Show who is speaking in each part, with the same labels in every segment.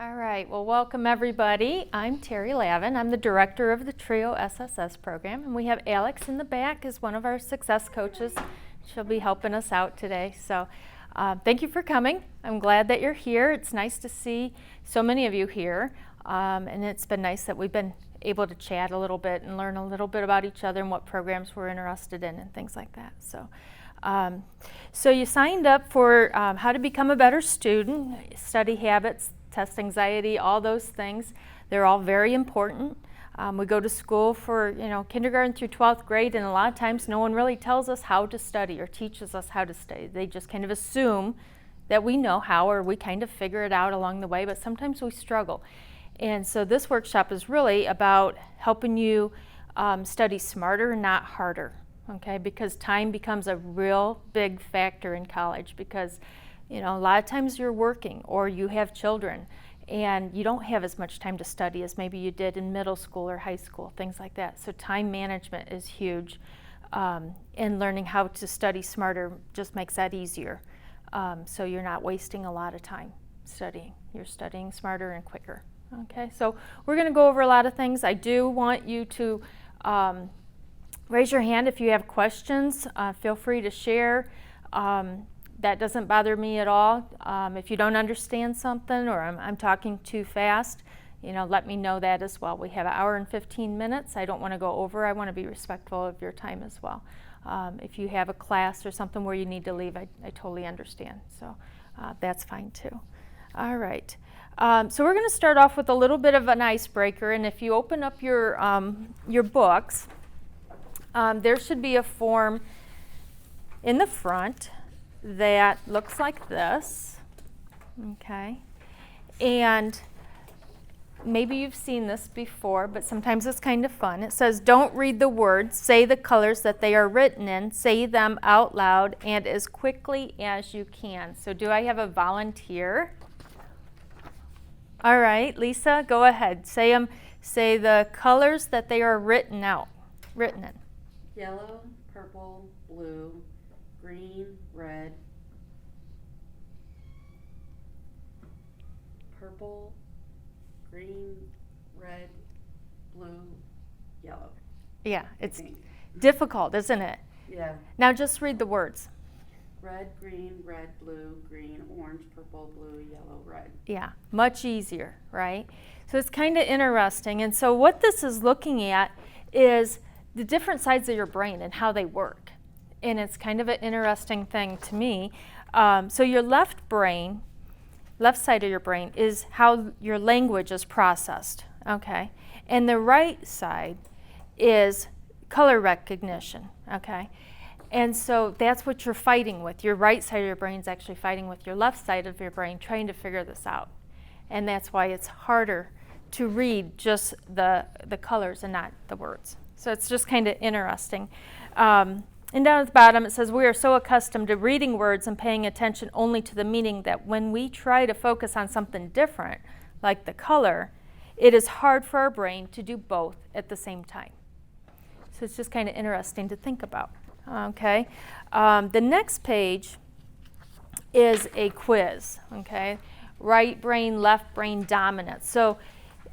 Speaker 1: All right, well, welcome everybody. I'm Terry Lavin. I'm the director of the TRIO SSS program, and we have Alex in the back as one of our success coaches. She'll be helping us out today. So thank you for coming. I'm glad that you're here. It's nice to see so many of you here, and it's been nice that we've been able to chat a little bit and learn a little bit about each other and what programs we're interested in and things like that. So you signed up for how to become a better student, study habits, test anxiety, all those things. They're all very important. We go to school for kindergarten through 12th grade, and a lot of times no one really tells us how to study or teaches us how to study. They just kind of assume that we know how, or we kind of figure it out along the way, but sometimes we struggle. And so this workshop is really about helping you study smarter, not harder. Okay, because time becomes a real big factor in college, because a lot of times you're working or you have children and you don't have as much time to study as maybe you did in middle school or high school, things like that. So time management is huge, and learning how to study smarter just makes that easier. So you're not wasting a lot of time studying. You're studying smarter and quicker. Okay, so we're going to go over a lot of things. I do want you to raise your hand if you have questions. Feel free to share. That doesn't bother me at all. If you don't understand something or I'm talking too fast, let me know that as well. We have an hour and 15 minutes. I don't want to go over. I want to be respectful of your time as well. If you have a class or something where you need to leave, I totally understand. So that's fine too. All right. So we're going to start off with a little bit of an icebreaker. And if you open up your books, there should be a form in the front that looks like this, okay? And maybe you've seen this before, but sometimes it's kind of fun. It says, don't read the words, say the colors that they are written in, say them out loud and as quickly as you can. So do I have a volunteer? All right, Lisa, go ahead. Say the colors that they are written in.
Speaker 2: Yellow, purple, blue, green, red, purple, green, red, blue, yellow.
Speaker 1: Yeah, it's difficult, isn't it?
Speaker 2: Yeah.
Speaker 1: Now just read the words.
Speaker 2: Red, blue, green, orange, purple, blue, yellow, red.
Speaker 1: Yeah, much easier, right? So it's kind of interesting. And so what this is looking at is the different sides of your brain and how they work. And it's kind of an interesting thing to me. So your left side of your brain is how your language is processed, okay? And the right side is color recognition, okay? And so that's what you're fighting with. Your right side of your brain is actually fighting with your left side of your brain, trying to figure this out. And that's why it's harder to read just the colors and not the words. So it's just kind of interesting. And down at the bottom it says, we are so accustomed to reading words and paying attention only to the meaning that when we try to focus on something different, like the color, it is hard for our brain to do both at the same time. So it's just kind of interesting to think about. Okay. The next page is a quiz. Okay. Right brain, left brain dominance. So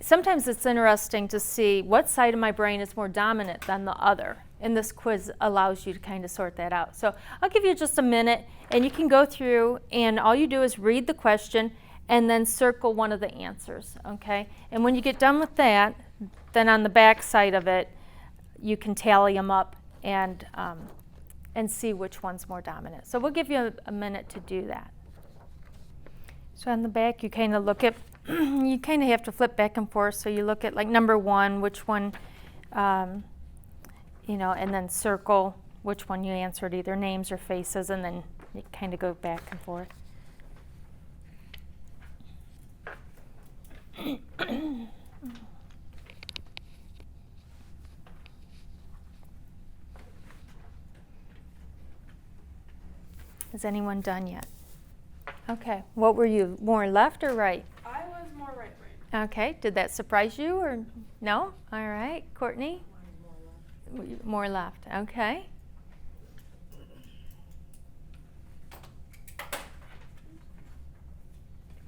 Speaker 1: sometimes it's interesting to see what side of my brain is more dominant than the other. And this quiz allows you to kind of sort that out. So I'll give you just a minute, and you can go through, and all you do is read the question and then circle one of the answers, okay? And when you get done with that, then on the back side of it, you can tally them up and see which one's more dominant. So we'll give you a minute to do that. So on the back, you kind of look at, you kind of have to flip back and forth. So you look at like number one, which one, and then circle which one you answered, either names or faces, and then you kind of go back and forth. Is anyone done yet? Okay. What were you, more left or right?
Speaker 2: I was more right brain.
Speaker 1: Okay. Did that surprise you or no? All right. Courtney? More left. Okay.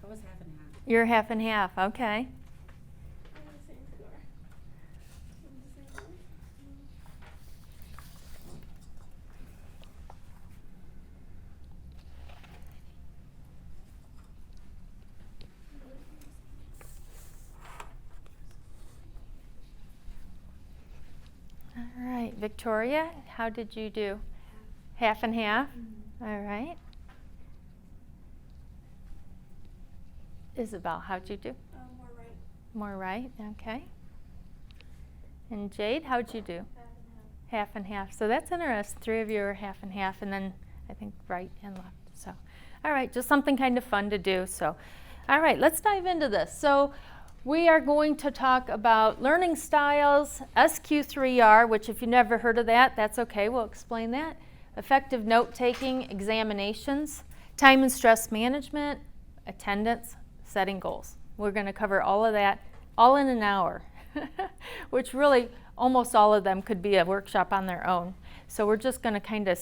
Speaker 2: I was half and half.
Speaker 1: You're half and half, okay. All right, Victoria, how did you do? Half and half? All right. Isabel, how'd you do?
Speaker 3: More right.
Speaker 1: More right, okay. And Jade, how'd you do? Half and half. So that's interesting. 3 of you are half and half, and then I think right and left. So, all right, just something kind of fun to do. So, all right, let's dive into this. So, we are going to talk about learning styles, SQ3R, which if you've never heard of that, that's okay. We'll explain that. Effective note-taking, examinations, time and stress management, attendance, setting goals. We're going to cover all of that all in an hour, which really almost all of them could be a workshop on their own. So we're just going to kind of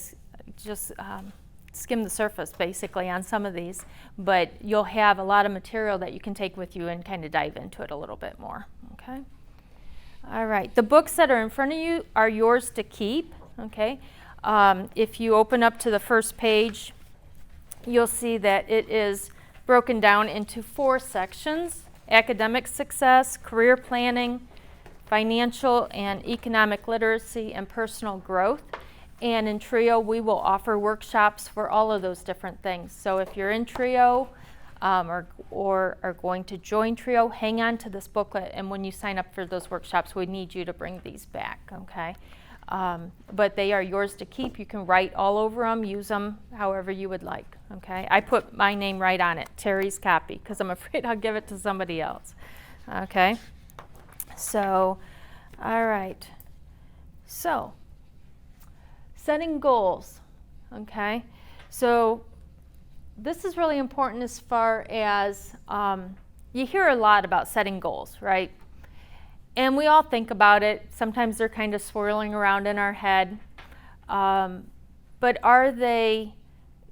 Speaker 1: skim the surface basically on some of these, but you'll have a lot of material that you can take with you and kind of dive into it a little bit more, okay? All right, the books that are in front of you are yours to keep, okay? If you open up to the first page, you'll see that it is broken down into 4 sections: academic success, career planning, financial and economic literacy, and personal growth. And in TRIO, we will offer workshops for all of those different things. So if you're in TRIO or are going to join TRIO, hang on to this booklet, and when you sign up for those workshops, we need you to bring these back, okay? But they are yours to keep. You can write all over them, use them however you would like, okay? I put my name right on it, Terry's copy, because I'm afraid I'll give it to somebody else, okay? So, all right. So, setting goals, okay? So, this is really important as far as you hear a lot about setting goals, right? And we all think about it. Sometimes they're kind of swirling around in our head. But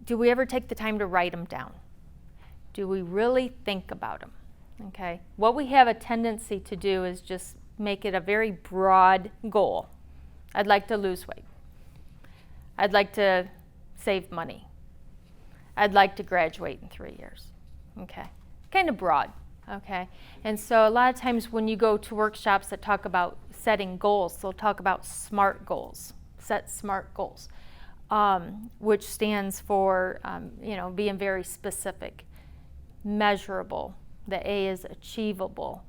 Speaker 1: do we ever take the time to write them down? Do we really think about them? Okay. What we have a tendency to do is just make it a very broad goal. I'd like to lose weight. I'd like to save money. I'd like to graduate in 3 years. Okay. Kind of broad. Okay. And so a lot of times when you go to workshops that talk about setting goals, they'll talk about SMART goals. Set SMART goals, which stands for being very specific, measurable. The A is achievable.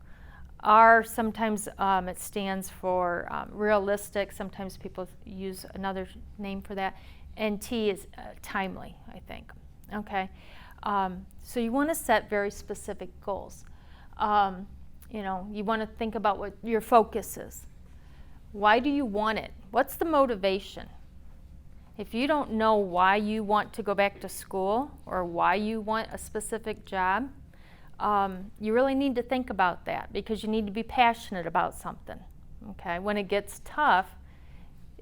Speaker 1: R, sometimes it stands for realistic. Sometimes people use another name for that. And T is timely, I think. Okay. So you want to set very specific goals. You want to think about what your focus is. Why do you want it? What's the motivation? If you don't know why you want to go back to school or why you want a specific job, you really need to think about that, because you need to be passionate about something. Okay? When it gets tough,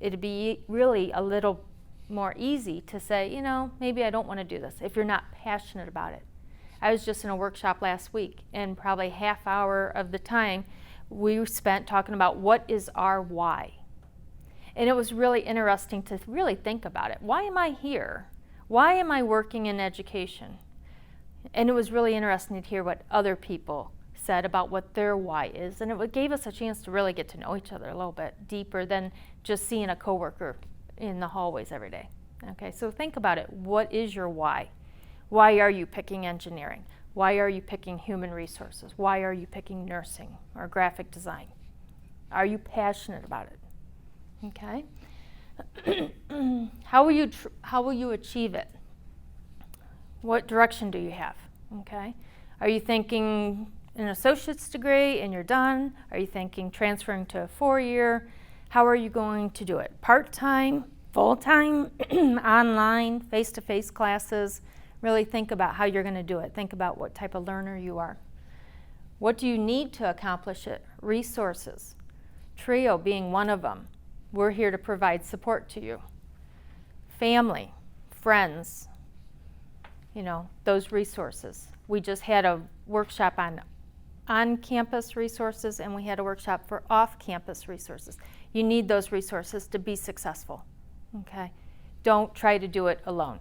Speaker 1: it'd be really a little more easy to say, maybe I don't want to do this if you're not passionate about it. I was just in a workshop last week, and probably half hour of the time we spent talking about what is our why. And it was really interesting to really think about it. Why am I here? Why am I working in education? And it was really interesting to hear what other people said about what their why is. And it gave us a chance to really get to know each other a little bit deeper than just seeing a coworker in the hallways every day. Okay, so think about it. What is your why? Why are you picking engineering? Why are you picking human resources? Why are you picking nursing or graphic design? Are you passionate about it? Okay. How will you achieve it? What direction do you have? Okay. Are you thinking an associate's degree and you're done? Are you thinking transferring to a 4-year? How are you going to do it? Part-time, full-time, online, face-to-face classes? Really think about how you're going to do it. Think about what type of learner you are. What do you need to accomplish it? Resources. TRIO being one of them. We're here to provide support to you. Family, friends, those resources. We just had a workshop on campus resources, and we had a workshop for off-campus resources. You need those resources to be successful, okay? Don't try to do it alone.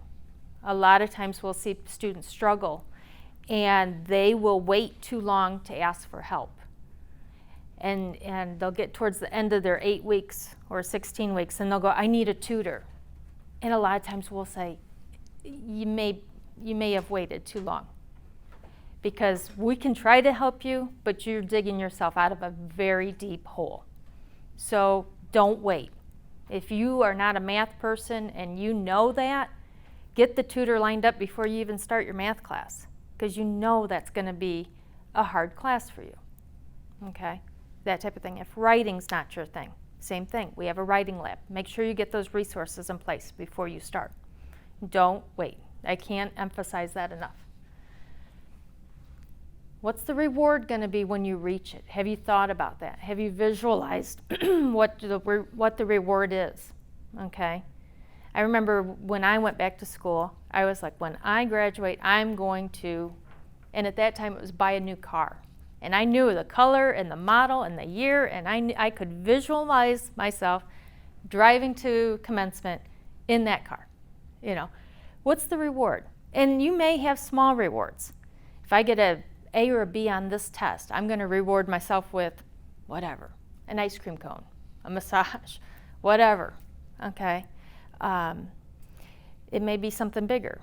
Speaker 1: A lot of times we'll see students struggle, and they will wait too long to ask for help. And they'll get towards the end of their 8 weeks or 16 weeks, and they'll go, I need a tutor. And a lot of times we'll say, you may have waited too long. Because we can try to help you, but you're digging yourself out of a very deep hole. So don't wait. If you are not a math person and you know that, get the tutor lined up before you even start your math class, because you know that's going to be a hard class for you. Okay? That type of thing. If writing's not your thing, same thing. We have a writing lab. Make sure you get those resources in place before you start. Don't wait. I can't emphasize that enough. What's the reward going to be when you reach it? Have you thought about that? Have you visualized what the reward is? Okay. I remember when I went back to school, I was like, when I graduate, I'm going to, and at that time it was buy a new car. And I knew the color and the model and the year, and I could visualize myself driving to commencement in that car. What's the reward? And you may have small rewards. If I get a A or a B on this test, I'm going to reward myself with whatever, an ice cream cone, a massage, whatever, okay? It may be something bigger.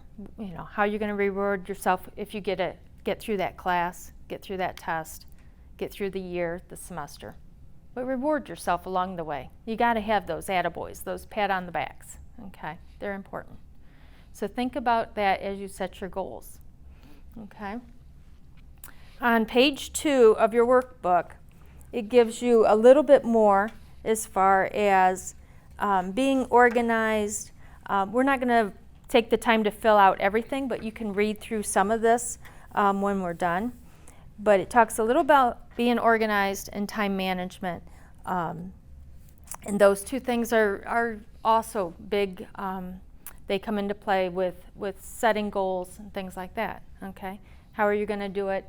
Speaker 1: How you're going to reward yourself if you get through that class, get through that test, get through the year, the semester. But reward yourself along the way. You got to have those attaboys, those pat on the backs, okay? They're important. So think about that as you set your goals, okay? On page 2 of your workbook, it gives you a little bit more as far as being organized. We're not going to take the time to fill out everything, but you can read through some of this when we're done. But it talks a little about being organized and time management. And those two things are also big. They come into play with setting goals and things like that, okay? How are you going to do it?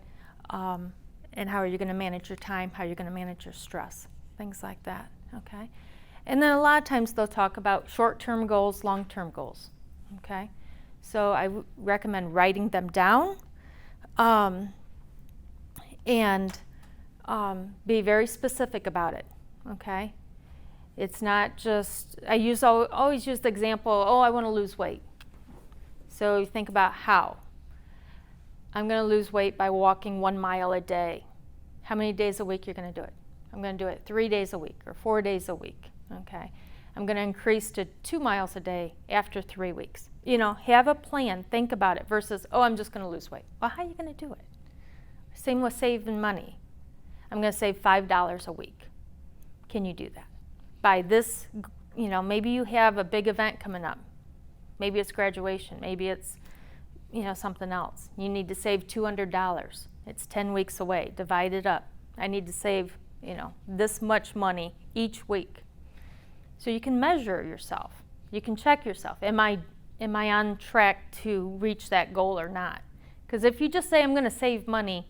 Speaker 1: And how are you going to manage your time? How are you going to manage your stress? Things like that, okay? And then a lot of times they'll talk about short-term goals, long-term goals, okay? So I recommend writing them down and be very specific about it, okay? It's not just, I always use the example, I want to lose weight. So you think about how. I'm going to lose weight by walking 1 mile a day. How many days a week you're going to do it? I'm going to do it 3 days a week or 4 days a week, okay? I'm going to increase to 2 miles a day after 3 weeks. Have a plan, think about it, versus, I'm just going to lose weight. Well, how are you going to do it? Same with saving money. I'm going to save $5 a week. Can you do that? By this, maybe you have a big event coming up. Maybe it's graduation. Maybe it's, something else. You need to save $200. It's 10 weeks away. Divide it up. I need to save, this much money each week. So you can measure yourself. You can check yourself. Am I on track to reach that goal or not? Because if you just say, I'm going to save money,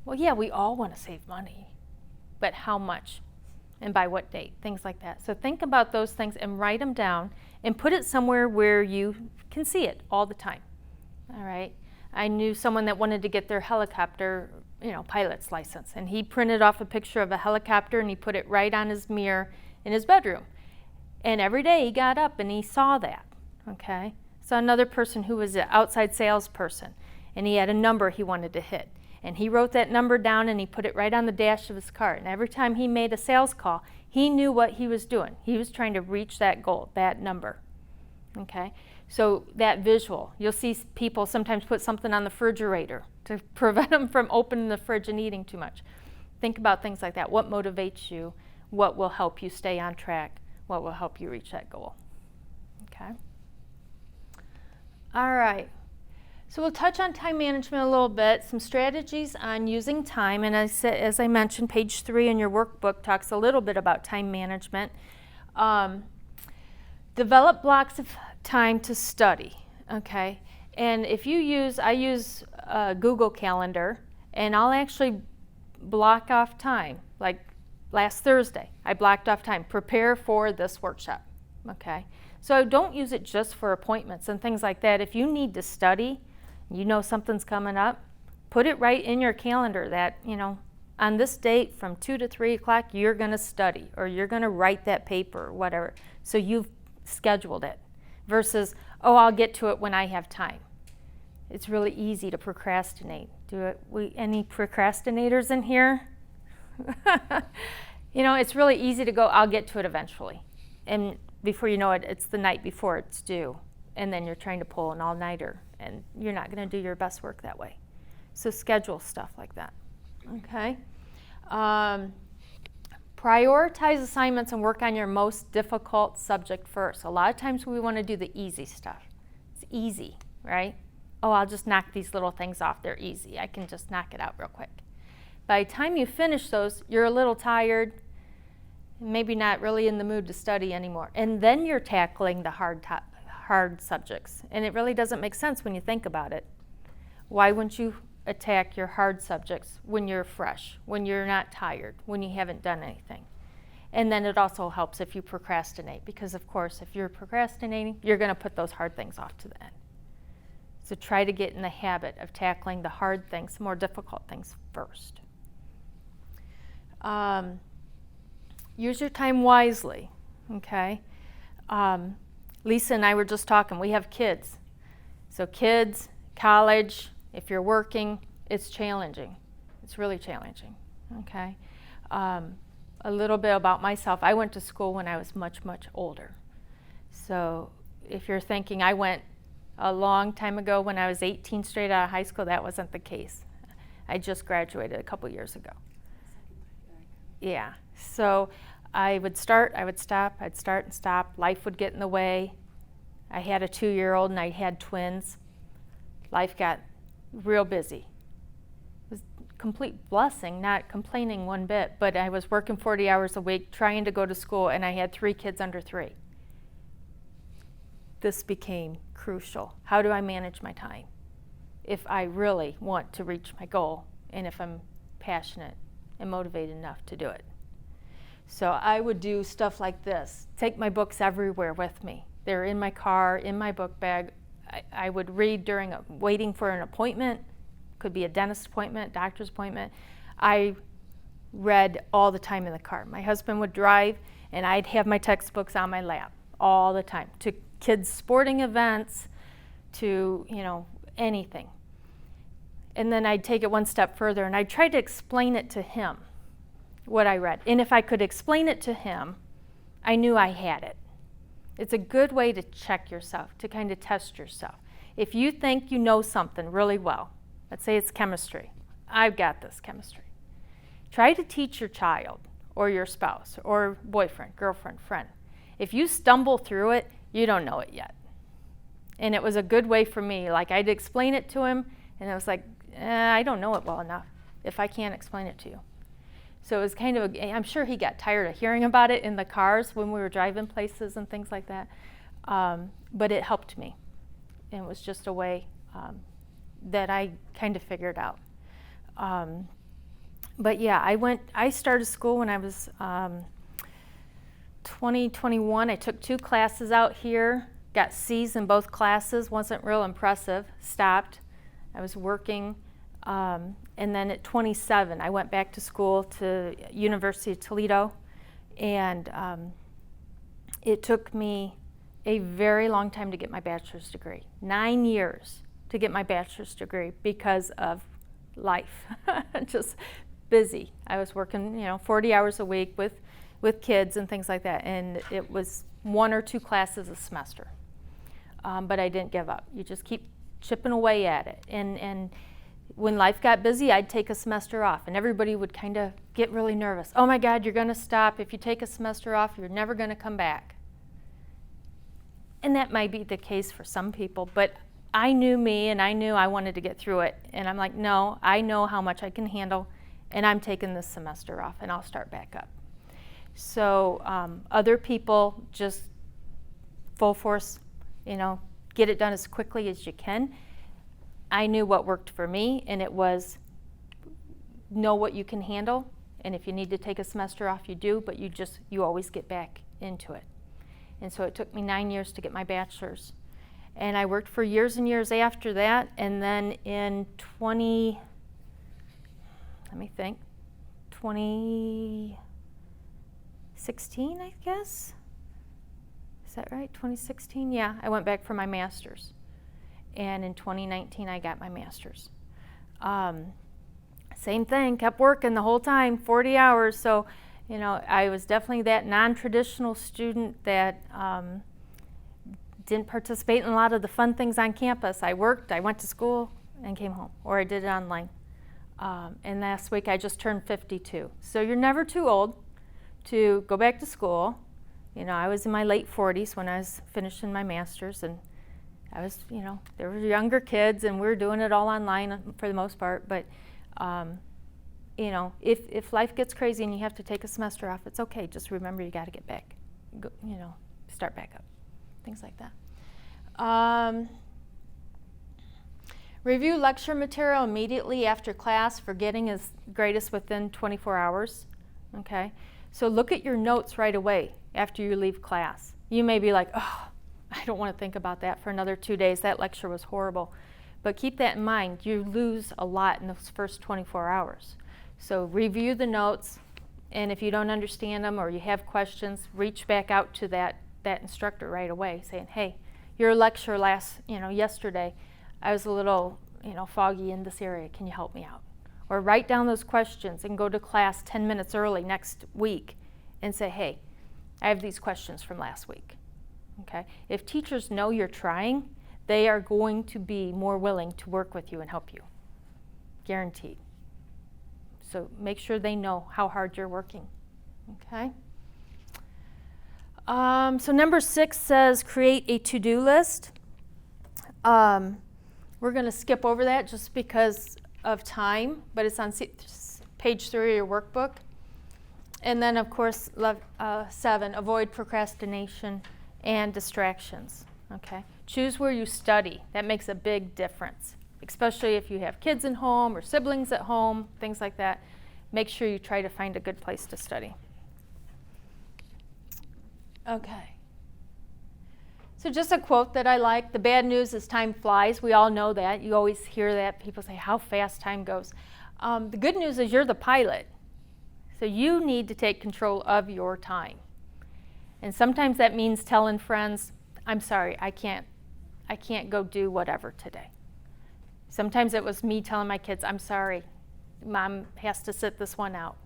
Speaker 1: well, yeah, we all want to save money. But how much? And by what date? Things like that. So think about those things and write them down and put it somewhere where you can see it all the time. All right? I knew someone that wanted to get their helicopter, pilot's license. And he printed off a picture of a helicopter and he put it right on his mirror in his bedroom. And every day he got up and he saw that. Okay? So another person who was an outside salesperson, and he had a number he wanted to hit. And he wrote that number down and he put it right on the dash of his car. And every time he made a sales call, he knew what he was doing. He was trying to reach that goal, that number. Okay? So that visual, you'll see people sometimes put something on the refrigerator to prevent them from opening the fridge and eating too much. Think about things like that. What motivates you? What will help you stay on track? What will help you reach that goal? Okay? All right. So we'll touch on time management a little bit, some strategies on using time. And as I mentioned, page 3 in your workbook talks a little bit about time management. Develop blocks of time to study, okay? And if you use, I use Google Calendar, and I'll actually block off time. Like last Thursday, I blocked off time, prepare for this workshop, okay? So don't use it just for appointments and things like that. If you need to study, you know something's coming up, put it right in your calendar that, you know, on this date from 2 to 3 o'clock, you're gonna study, or you're gonna write that paper, or whatever. So you've scheduled it, versus, oh, I'll get to it when I have time. It's really easy to procrastinate. Any procrastinators in here? You know, it's really easy to go, I'll get to it eventually. And before you know it, it's the night before it's due. And then you're trying to pull an all-nighter, and you're not gonna do your best work that way. So schedule stuff like that, okay? Prioritize assignments and work on your most difficult subject first. A lot of times we wanna do the easy stuff. It's easy, right? Oh, I'll just knock these little things off, they're easy. I can just knock it out real quick. By the time you finish those, you're a little tired, maybe not really in the mood to study anymore. And then you're tackling the hard subjects. And it really doesn't make sense when you think about it. Why wouldn't you attack your hard subjects when you're fresh, when you're not tired, when you haven't done anything? And then it also helps if you procrastinate, because of course if you're procrastinating, you're going to put those hard things off to the end. So try to get in the habit of tackling the hard things, more difficult things first. Use your time wisely, okay? Lisa and I were just talking, we have kids. So kids, college, if you're working, it's challenging. It's really challenging, okay? A little bit about myself. I went to school when I was much, much older. So if you're thinking I went a long time ago when I was 18 straight out of high school, that wasn't the case. I just graduated a couple years ago. Yeah, so I would start, I would stop, I'd start and stop. Life would get in the way. I had a 2-year-old and I had twins. Life got real busy. It was a complete blessing, not complaining one bit, but I was working 40 hours a week, trying to go to school, and I had 3 kids under 3. This became crucial. How do I manage my time if I really want to reach my goal and if I'm passionate and motivated enough to do it? So I would do stuff like this. Take my books everywhere with me. They're in my car, in my book bag. I would read during waiting for an appointment. Could be a dentist appointment, doctor's appointment. I read all the time in the car. My husband would drive, and I'd have my textbooks on my lap all the time, to kids' sporting events, to, you know, anything. And then I'd take it one step further, and I'd try to explain it to him, what I read. And if I could explain it to him, I knew I had it. It's a good way to check yourself, to kind of test yourself. If you think you know something really well, let's say it's chemistry. I've got this chemistry. Try to teach your child or your spouse or boyfriend, girlfriend, friend. If you stumble through it, you don't know it yet. And it was a good way for me. Like, I'd explain it to him, and I was like, I don't know it well enough if I can't explain it to you. So it was kind of, I'm sure he got tired of hearing about it in the cars when we were driving places and things like that. But it helped me. And it was just a way that I kind of figured out. But yeah, I started school when I was 21. I took 2 classes out here, got C's in both classes, wasn't real impressive, stopped. I was working. And then at 27, I went back to school to University of Toledo, and it took me a very long time to get my bachelor's degree. 9 years to get my bachelor's degree because of life, just busy. I was working, 40 hours a week with kids and things like that, and it was 1 or 2 classes a semester. But I didn't give up. You just keep chipping away at it, and when life got busy, I'd take a semester off, and everybody would kind of get really nervous. Oh my God, you're going to stop. If you take a semester off, you're never going to come back. And that might be the case for some people, but I knew me, and I knew I wanted to get through it. And I'm like, no, I know how much I can handle, and I'm taking this semester off, and I'll start back up. So other people just full force, get it done as quickly as you can. I knew what worked for me, and it was know what you can handle, and if you need to take a semester off, you do, but you always get back into it. And so it took me 9 years to get my bachelor's. And I worked for years and years after that, and then in 2016, I guess? Is that right? 2016? Yeah, I went back for my master's. And in 2019, I got my master's. Same thing, kept working the whole time, 40 hours. So, I was definitely that non-traditional student that didn't participate in a lot of the fun things on campus. I worked, I went to school, and came home, or I did it online. And last week I just turned 52. So you're never too old to go back to school. I was in my late 40s when I was finishing my master's, and I was, there were younger kids, and we were doing it all online for the most part. But, if life gets crazy and you have to take a semester off, it's okay. Just remember you got to get back, start back up, things like that. Review lecture material immediately after class. Forgetting is greatest within 24 hours. Okay, so look at your notes right away after you leave class. You may be like, oh, I don't want to think about that for another 2 days. That lecture was horrible. But keep that in mind. You lose a lot in those first 24 hours. So review the notes, and if you don't understand them or you have questions, reach back out to that instructor right away, saying, hey, your lecture yesterday, I was a little, foggy in this area. Can you help me out? Or write down those questions and go to class 10 minutes early next week and say, hey, I have these questions from last week. Okay? If teachers know you're trying, they are going to be more willing to work with you and help you. Guaranteed. So make sure they know how hard you're working. Okay? So number 6 says create a to-do list. We're going to skip over that just because of time, but it's on page 3 of your workbook. And then, of course, 7, avoid procrastination and distractions. Okay? Choose where you study. That makes a big difference, especially if you have kids at home or siblings at home, things like that. Make sure you try to find a good place to study. Okay. So just a quote that I like, the bad news is time flies. We all know that. You always hear that. People say how fast time goes. The good news is you're the pilot. So you need to take control of your time. And sometimes that means telling friends, I'm sorry, I can't go do whatever today. Sometimes it was me telling my kids, I'm sorry, Mom has to sit this one out.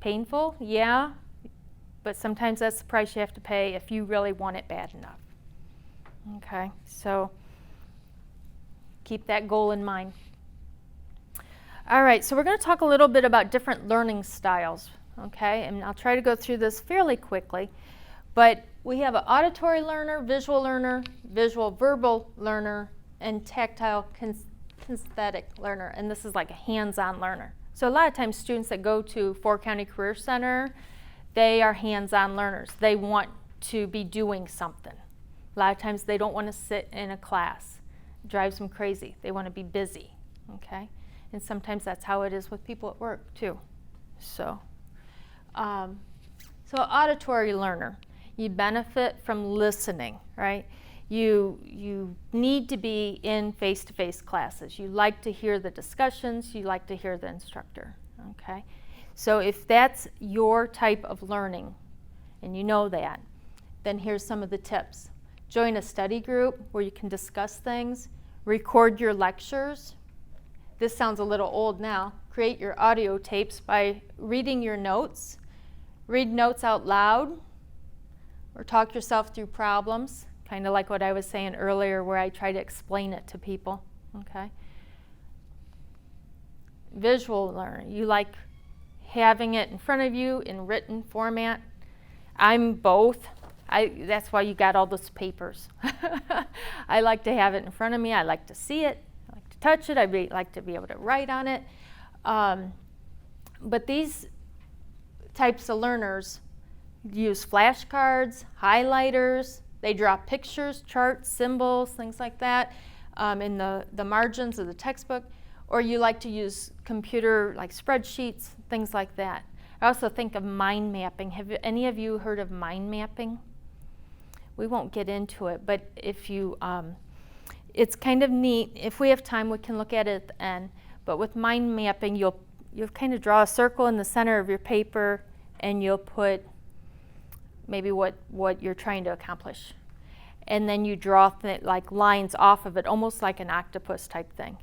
Speaker 1: Painful? Yeah. But sometimes that's the price you have to pay if you really want it bad enough. Okay, so keep that goal in mind. All right, so we're going to talk a little bit about different learning styles, okay? And I'll try to go through this fairly quickly. But we have an auditory learner, visual verbal learner, and tactile kinesthetic learner. And this is like a hands-on learner. So a lot of times students that go to Fort County Career Center, they are hands-on learners. They want to be doing something. A lot of times they don't want to sit in a class. It drives them crazy. They want to be busy, okay? And sometimes that's how it is with people at work too. So auditory learner, you benefit from listening, right? You need to be in face-to-face classes. You like to hear the discussions. You like to hear the instructor, okay? So if that's your type of learning, and you know that, then here's some of the tips. Join a study group where you can discuss things. Record your lectures. This sounds a little old now. Create your audio tapes by reading your notes. Read notes out loud, or talk yourself through problems, kind of like what I was saying earlier where I try to explain it to people, okay? Visual learning. You like having it in front of you in written format. I'm both. That's why you got all those papers. I like to have it in front of me. I like to see it. I like to touch it. I like to be able to write on it. But these types of learners use flashcards, highlighters. They draw pictures, charts, symbols, things like that in the margins of the textbook. Or you like to use computer like spreadsheets, things like that. I also think of mind mapping. Have any of you heard of mind mapping? We won't get into it, but if you, it's kind of neat. If we have time, we can look at it at the end. But with mind mapping, you'll kind of draw a circle in the center of your paper, and you'll put maybe what you're trying to accomplish. And then you draw like lines off of it, almost like an octopus type thing.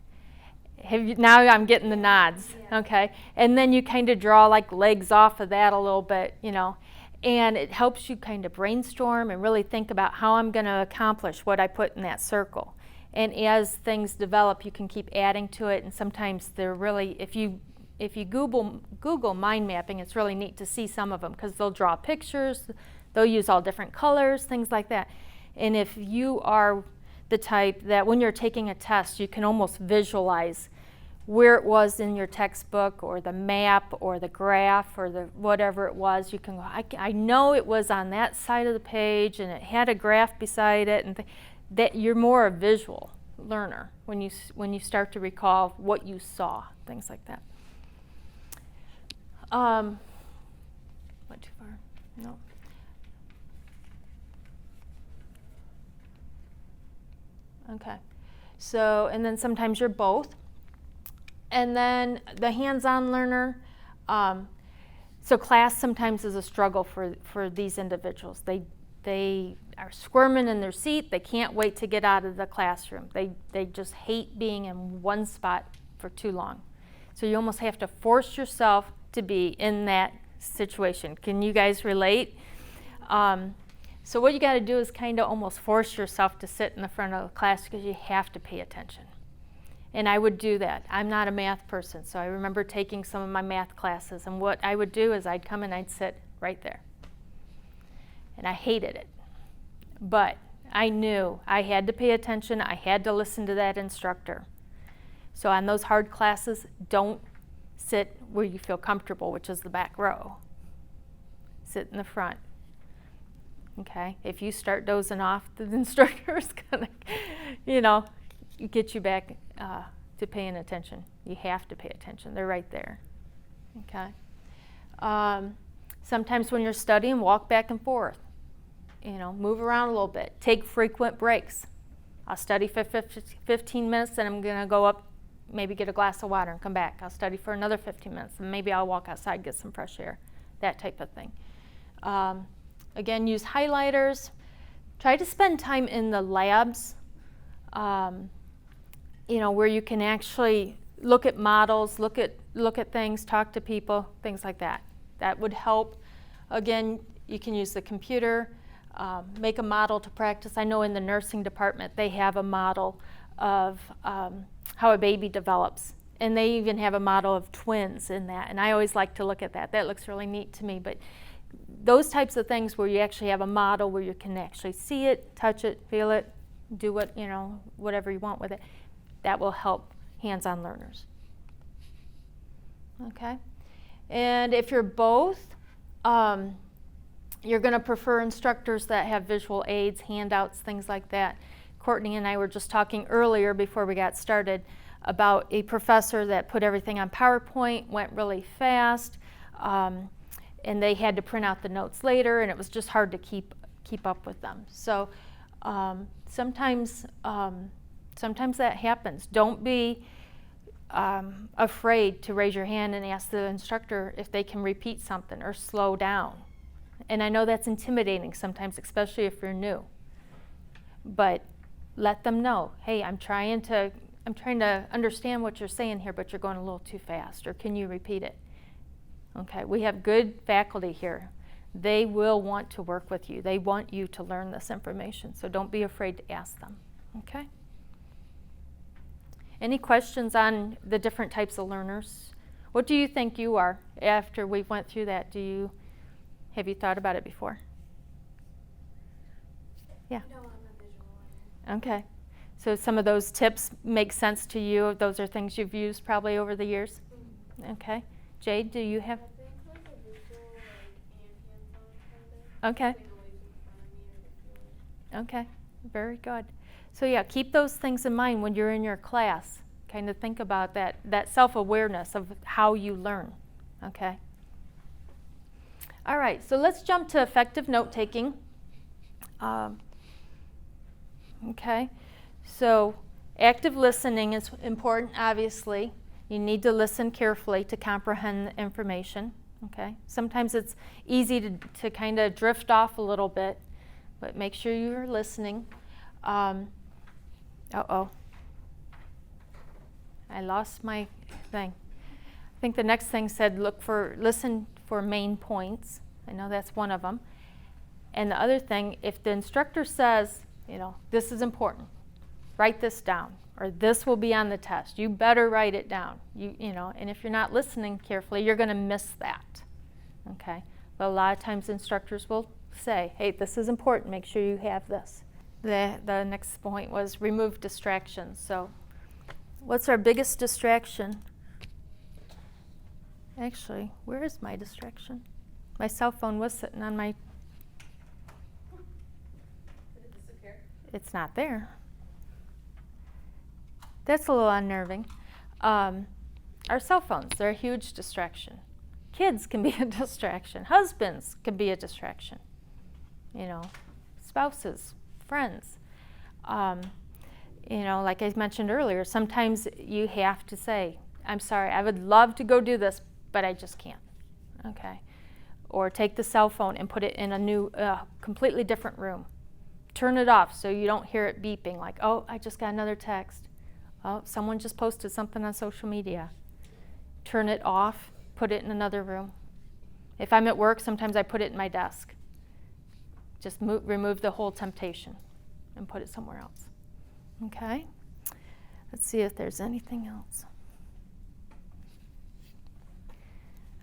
Speaker 1: Now I'm getting the nods,
Speaker 2: Yeah.
Speaker 1: okay? And then you kind of draw like legs off of that a little bit, you know. And it helps you kind of brainstorm and really think about how I'm going to accomplish what I put in that circle. And as things develop, you can keep adding to it. And sometimes they're really, if you Google mind mapping, it's really neat to see some of them because they'll draw pictures, they'll use all different colors, things like that. And if you are the type that when you're taking a test, you can almost visualize where it was in your textbook or the map or the graph or the whatever it was, you can go, I know it was on that side of the page and it had a graph beside it, and that you're more a visual learner when you start to recall what you saw, things like that. Went too far? No. Okay. So, and then sometimes you're both. And then the hands-on learner, so class sometimes is a struggle for these individuals. They are squirming in their seat. They can't wait to get out of the classroom. They just hate being in one spot for too long. So you almost have to force yourself to be in that situation. Can you guys relate? So what you got to do is kind of almost force yourself to sit in the front of the class because you have to pay attention. And I would do that. I'm not a math person, so I remember taking some of my math classes, and what I would do is I'd come and I'd sit right there. And I hated it. But I knew I had to pay attention. I had to listen to that instructor. So on those hard classes, don't sit where you feel comfortable, which is the back row. Sit in the front. Okay? If you start dozing off, the instructor's gonna, get you back to paying attention. You have to pay attention. They're right there. Okay? Sometimes when you're studying, walk back and forth. Move around a little bit. Take frequent breaks. I'll study for 15 minutes, and I'm going to go up, maybe get a glass of water and come back. I'll study for another 15 minutes, and maybe I'll walk outside, get some fresh air, that type of thing. Again, use highlighters. Try to spend time in the labs, where you can actually look at models, look at things, talk to people, things like that. That would help. Again, you can use the computer, make a model to practice. I know in the nursing department they have a model of how a baby develops. And they even have a model of twins in that. And I always like to look at that. That looks really neat to me. But those types of things where you actually have a model where you can actually see it, touch it, feel it, do whatever you want with it, that will help hands-on learners. Okay? And if you're both, you're going to prefer instructors that have visual aids, handouts, things like that. Courtney and I were just talking earlier before we got started about a professor that put everything on PowerPoint, went really fast, and they had to print out the notes later, and it was just hard to keep up with them. So sometimes that happens. Don't be afraid to raise your hand and ask the instructor if they can repeat something or slow down. And I know that's intimidating sometimes, especially if you're new. But let them know, hey, I'm trying to understand what you're saying here, but you're going a little too fast, or can you repeat it? Okay, we have good faculty here. They will want to work with you. They want you to learn this information, so don't be afraid to ask them. Okay? Any questions on the different types of learners? What do you think you are after we went through that? Have you thought about it before? Yeah.
Speaker 3: No, I'm a visual learner.
Speaker 1: Okay. So some of those tips make sense to you. Those are things you've used probably over the years?
Speaker 3: Mm-hmm.
Speaker 1: Okay. Jade, do you have?
Speaker 3: I think like a visual, and hands-on kind of.
Speaker 1: Okay.
Speaker 3: Something always in front of me or visual.
Speaker 1: Okay, very good. So yeah, keep those things in mind when you're in your class. Kind of think about that self-awareness of how you learn, okay? All right, so let's jump to effective note-taking. Okay, so active listening is important, obviously. You need to listen carefully to comprehend the information, okay? Sometimes it's easy to kind of drift off a little bit, but make sure you're listening. Uh-oh. I lost my thing. I think the next thing said listen for main points. I know that's one of them. And the other thing, if the instructor says, this is important, write this down, or this will be on the test, you better write it down. And if you're not listening carefully, you're going to miss that. Okay? But a lot of times instructors will say, hey, this is important, make sure you have this. The next point was remove distractions. So what's our biggest distraction? Actually, where is my distraction? My cell phone was sitting on my...
Speaker 3: Did it disappear?
Speaker 1: It's not there. That's a little unnerving. Our cell phones, they're a huge distraction. Kids can be a distraction. Husbands can be a distraction. Spouses, friends. Like I mentioned earlier, sometimes you have to say, I'm sorry, I would love to go do this, but I just can't. Okay? Or take the cell phone and put it in a new, completely different room. Turn it off so you don't hear it beeping like, oh, I just got another text. Oh, someone just posted something on social media. Turn it off, put it in another room. If I'm at work, sometimes I put it in my desk. Just remove the whole temptation and put it somewhere else. Okay? Let's see if there's anything else.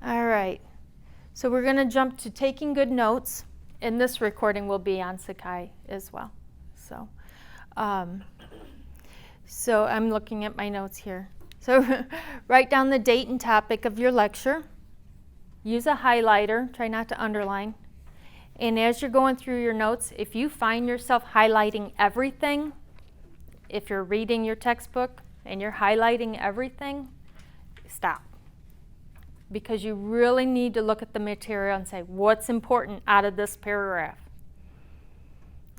Speaker 1: All right. So we're going to jump to taking good notes, and this recording will be on Sakai as well. So I'm looking at my notes here. So write down the date and topic of your lecture. Use a highlighter. Try not to underline. And as you're going through your notes, if you find yourself highlighting everything, if you're reading your textbook and you're highlighting everything, stop. Because you really need to look at the material and say, what's important out of this paragraph?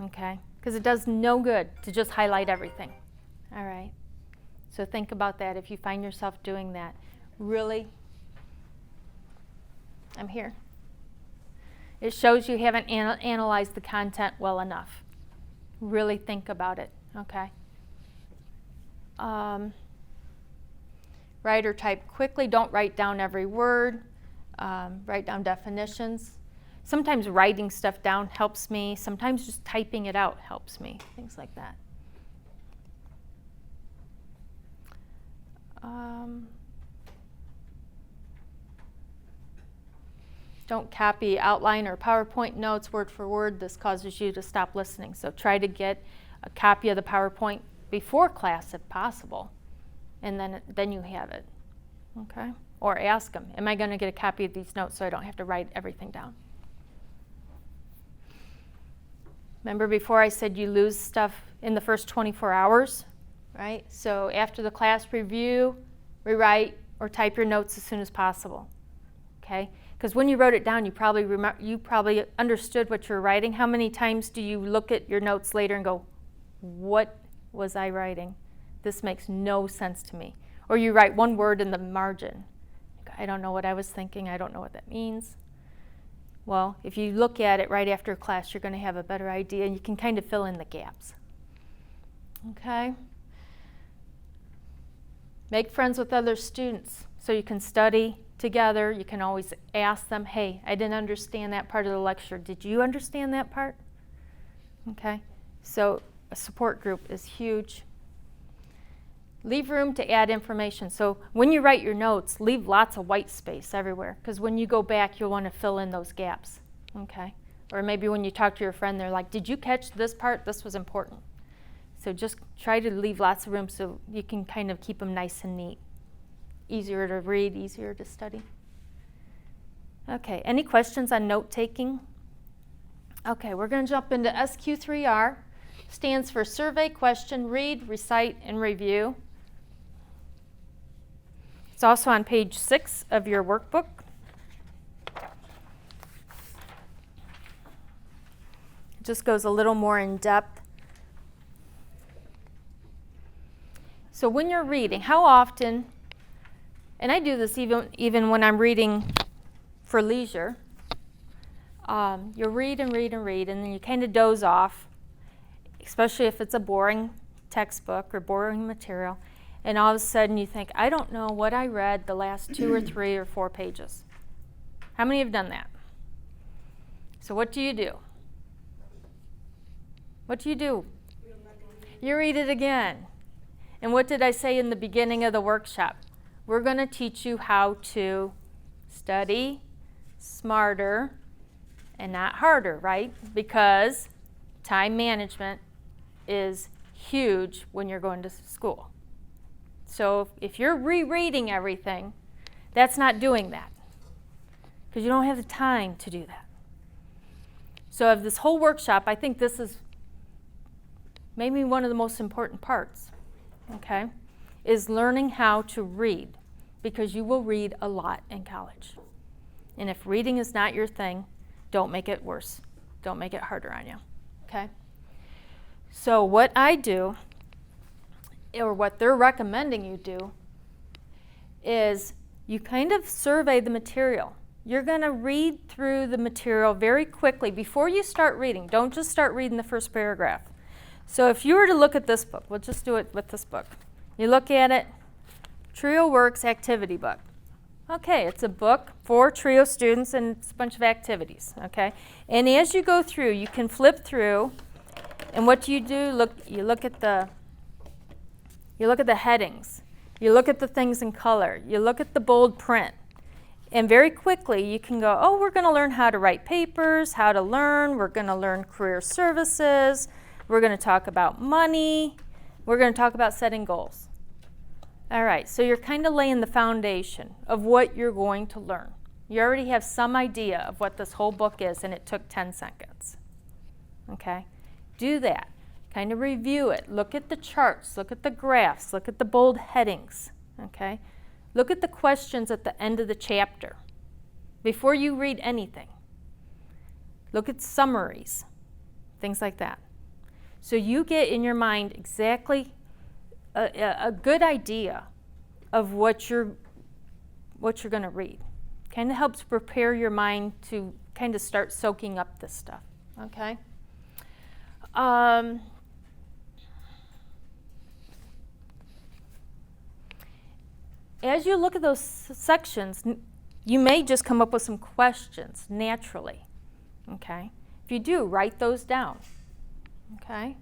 Speaker 1: Okay? Because it does no good to just highlight everything. All right? So think about that if you find yourself doing that. Really, I'm here. It shows you haven't analyzed the content well enough. Really think about it, okay? Write or type quickly. Don't write down every word. Write down definitions. Sometimes writing stuff down helps me. Sometimes just typing it out helps me. Things like that. Don't copy outline or PowerPoint notes word for word. This causes you to stop listening. So try to get a copy of the PowerPoint before class if possible. And then you have it. Okay? Or ask them, am I going to get a copy of these notes so I don't have to write everything down? Remember before I said you lose stuff in the first 24 hours, right? So after the class review, rewrite or type your notes as soon as possible. Okay? Because when you wrote it down, you probably understood what you were writing. How many times do you look at your notes later and go, what was I writing? This makes no sense to me. Or you write one word in the margin. I don't know what I was thinking. I don't know what that means. Well, if you look at it right after class, you're going to have a better idea, and you can kind of fill in the gaps. Okay? Make friends with other students so you can study together. You can always ask them, hey, I didn't understand that part of the lecture. Did you understand that part? Okay? So a support group is huge. Leave room to add information. So when you write your notes, leave lots of white space everywhere, because when you go back, you'll want to fill in those gaps. Okay? Or maybe when you talk to your friend, they're like, did you catch this part? This was important. So just try to leave lots of room so you can kind of keep them nice and neat. Easier to read, easier to study. Okay, any questions on note-taking? Okay, we're going to jump into SQ3R. Stands for Survey, Question, Read, Recite, and Review. It's also on page 6 of your workbook. It just goes a little more in depth. So when you're reading, how often, and I do this even when I'm reading for leisure, you'll read and read and read, and then you kind of doze off, especially if it's a boring textbook or boring material, and all of a sudden you think, I don't know what I read the last 2 or 3 or 4 pages. How many have done that? So what do? What do? You read it again. And what did I say in the beginning of the workshop? We're going to teach you how to study smarter and not harder, right? Because time management is huge when you're going to school. So if you're rereading everything, that's not doing that, because you don't have the time to do that. So of this whole workshop, I think this is maybe one of the most important parts, okay, is learning how to read, because you will read a lot in college. And if reading is not your thing, don't make it worse. Don't make it harder on you, okay? So what I do, or what they're recommending you do, is you kind of survey the material. You're going to read through the material very quickly before you start reading. Don't just start reading the first paragraph. So if you were to look at this book, we'll just do it with this book. You look at it, Trio Works activity book. Okay, it's a book for Trio students and it's a bunch of activities, okay? And as you go through, you can flip through, and what do? You look at the headings. You look at the things in color. You look at the bold print. And very quickly you can go, oh, we're going to learn how to write papers, how to learn. We're going to learn career services. We're going to talk about money. We're going to talk about setting goals. All right, so you're kind of laying the foundation of what you're going to learn. You already have some idea of what this whole book is, and it took 10 seconds. Okay? Do that. Kind of review it. Look at the charts. Look at the graphs. Look at the bold headings. Okay? Look at the questions at the end of the chapter before you read anything. Look at summaries, things like that. So you get in your mind exactly a good idea of what you're going to read. Kind of helps prepare your mind to kind of start soaking up this stuff. Okay? As you look at those sections, you may just come up with some questions naturally. Okay? If you do, write those down. Okay?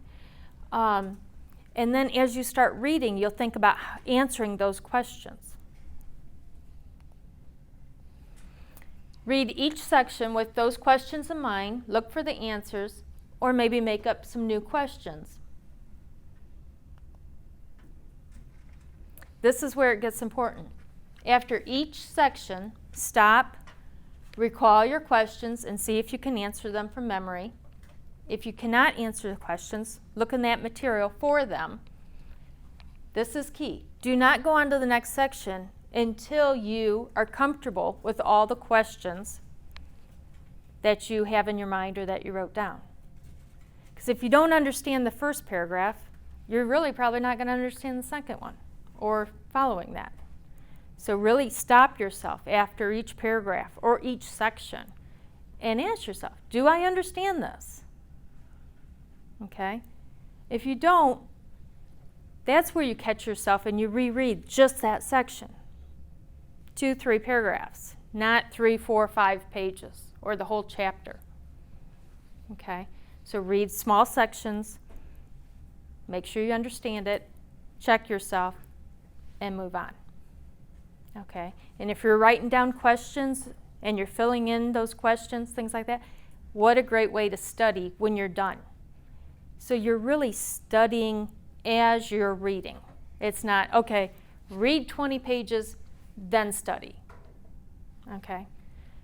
Speaker 1: And then as you start reading, you'll think about answering those questions. Read each section with those questions in mind, look for the answers, or maybe make up some new questions. This is where it gets important. After each section, stop, recall your questions, and see if you can answer them from memory. If you cannot answer the questions, look in that material for them. This is key. Do not go on to the next section until you are comfortable with all the questions that you have in your mind or that you wrote down. Because if you don't understand the first paragraph, you're really probably not going to understand the second one or following that. So really stop yourself after each paragraph or each section and ask yourself, do I understand this? Okay? If you don't, that's where you catch yourself and you reread just that section. 2, 3 paragraphs, not 3, 4, 5 pages or the whole chapter. Okay? So read small sections, make sure you understand it, check yourself, and move on. Okay? And if you're writing down questions and you're filling in those questions, things like that, what a great way to study when you're done. So you're really studying as you're reading. It's not, okay, read 20 pages, then study. Okay?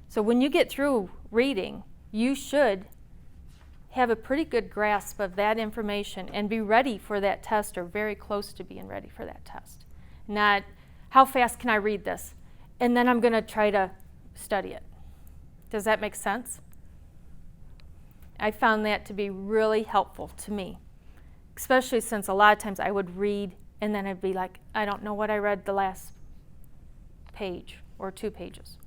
Speaker 1: So when you get through reading, you should have a pretty good grasp of that information and be ready for that test or very close to being ready for that test. Not, how fast can I read this? And then I'm going to try to study it. Does that make sense? I found that to be really helpful to me, especially since a lot of times I would read and then I'd be like, I don't know what I read the last page or 2 pages.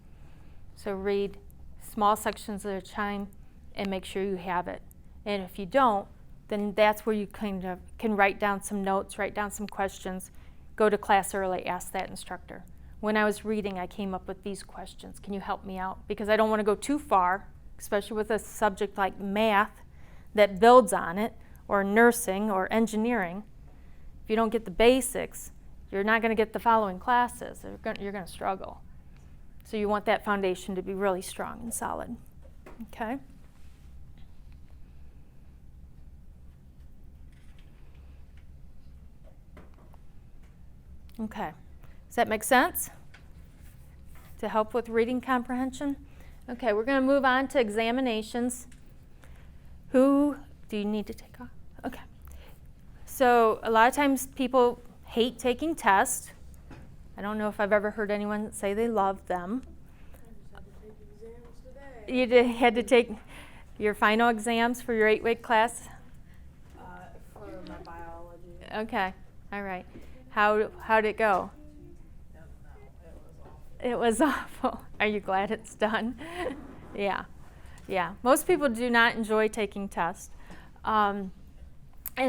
Speaker 1: So read small sections at a time and make sure you have it. And if you don't, then that's where you kind of can write down some notes, write down some questions, go to class early, ask that instructor. When I was reading, I came up with these questions. Can you help me out? Because I don't want to go too far, especially with a subject like math that builds on it, or nursing or engineering. If you don't get the basics, you're not going to get the following classes. You're going to struggle. So you want that foundation to be really strong and solid. Okay? Okay. Does that make sense? To help with reading comprehension? Okay, we're going to move on to examinations. Who do you need to take off? Okay. So a lot of times people hate taking tests. I don't know if I've ever heard anyone say they love them.
Speaker 3: I just had to take exams today.
Speaker 1: Had to take your final exams for your 8-week class?
Speaker 3: For my biology.
Speaker 1: Okay, all right. How'd it go? It was awful. Are you glad it's done? Yeah. Most people do not enjoy taking tests. And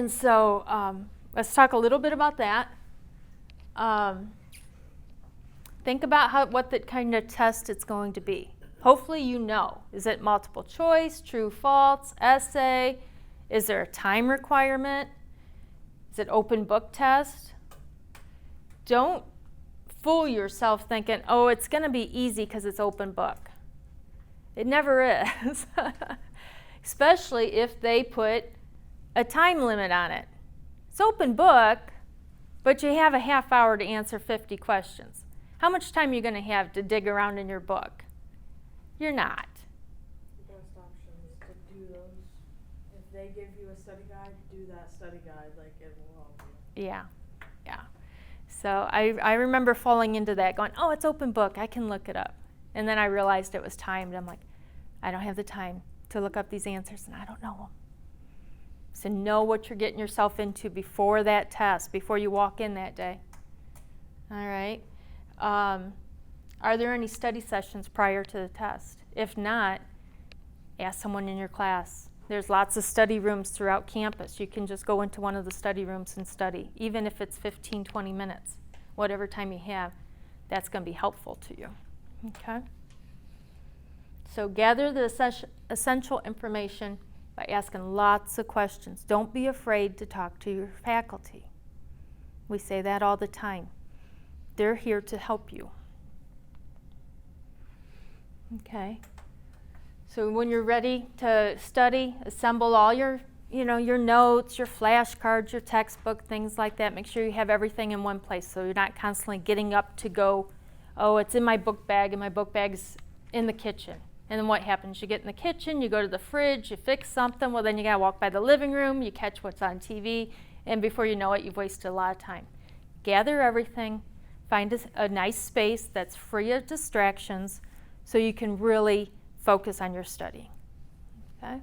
Speaker 1: so let's talk a little bit about that. Think about what the kind of test it's going to be. Hopefully you know. Is it multiple choice, true, false, essay? Is there a time requirement? Is it open book test? Don't fool yourself thinking, oh, it's going to be easy because it's open book. It never is. Especially if they put a time limit on it. It's open book, but you have a half hour to answer 50 questions. How much time are you going to have to dig around in your book? You're not.
Speaker 3: The best option is to do those. If they give you a study guide, do that study guide. Like, it will help you.
Speaker 1: Yeah. So I remember falling into that, going, oh, it's open book, I can look it up. And then I realized it was timed. I'm like, I don't have the time to look up these answers, and I don't know them. So know what you're getting yourself into before that test, before you walk in that day. All right. Are there any study sessions prior to the test? If not, ask someone in your class. There's lots of study rooms throughout campus. You can just go into one of the study rooms and study, even if it's 15, 20 minutes. Whatever time you have, that's going to be helpful to you. Okay? So gather the essential information by asking lots of questions. Don't be afraid to talk to your faculty. We say that all the time. They're here to help you. Okay? So when you're ready to study, assemble all your notes, your flashcards, your textbook, things like that. Make sure you have everything in one place so you're not constantly getting up to go, oh, it's in my book bag and my book bag's in the kitchen. And then what happens? You get in the kitchen, you go to the fridge, you fix something, well then you gotta walk by the living room, you catch what's on TV, and before you know it, you've wasted a lot of time. Gather everything, find a nice space that's free of distractions so you can really focus on your studying. Okay?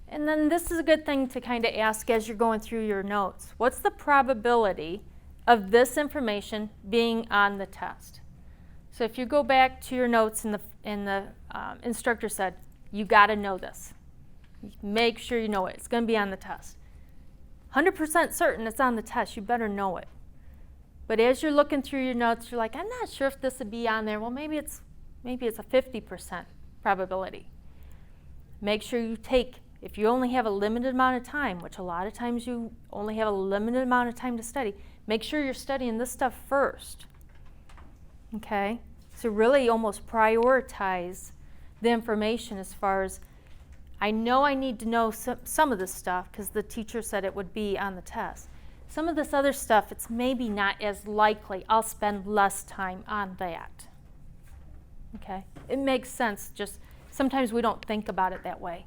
Speaker 1: And then this is a good thing to kind of ask as you're going through your notes. What's the probability of this information being on the test? So if you go back to your notes and the instructor said, you got to know this. Make sure you know it. It's going to be on the test. 100% certain it's on the test. You better know it. But as you're looking through your notes, you're like, I'm not sure if this would be on there. Well, maybe it's a 50% probability. Make sure you take, if you only have a limited amount of time, which a lot of times you only have a limited amount of time to study, make sure you're studying this stuff first. Okay? So really almost prioritize the information as far as, I know I need to know some of this stuff because the teacher said it would be on the test. Some of this other stuff, it's maybe not as likely. I'll spend less time on that. Okay? It makes sense. Just sometimes we don't think about it that way.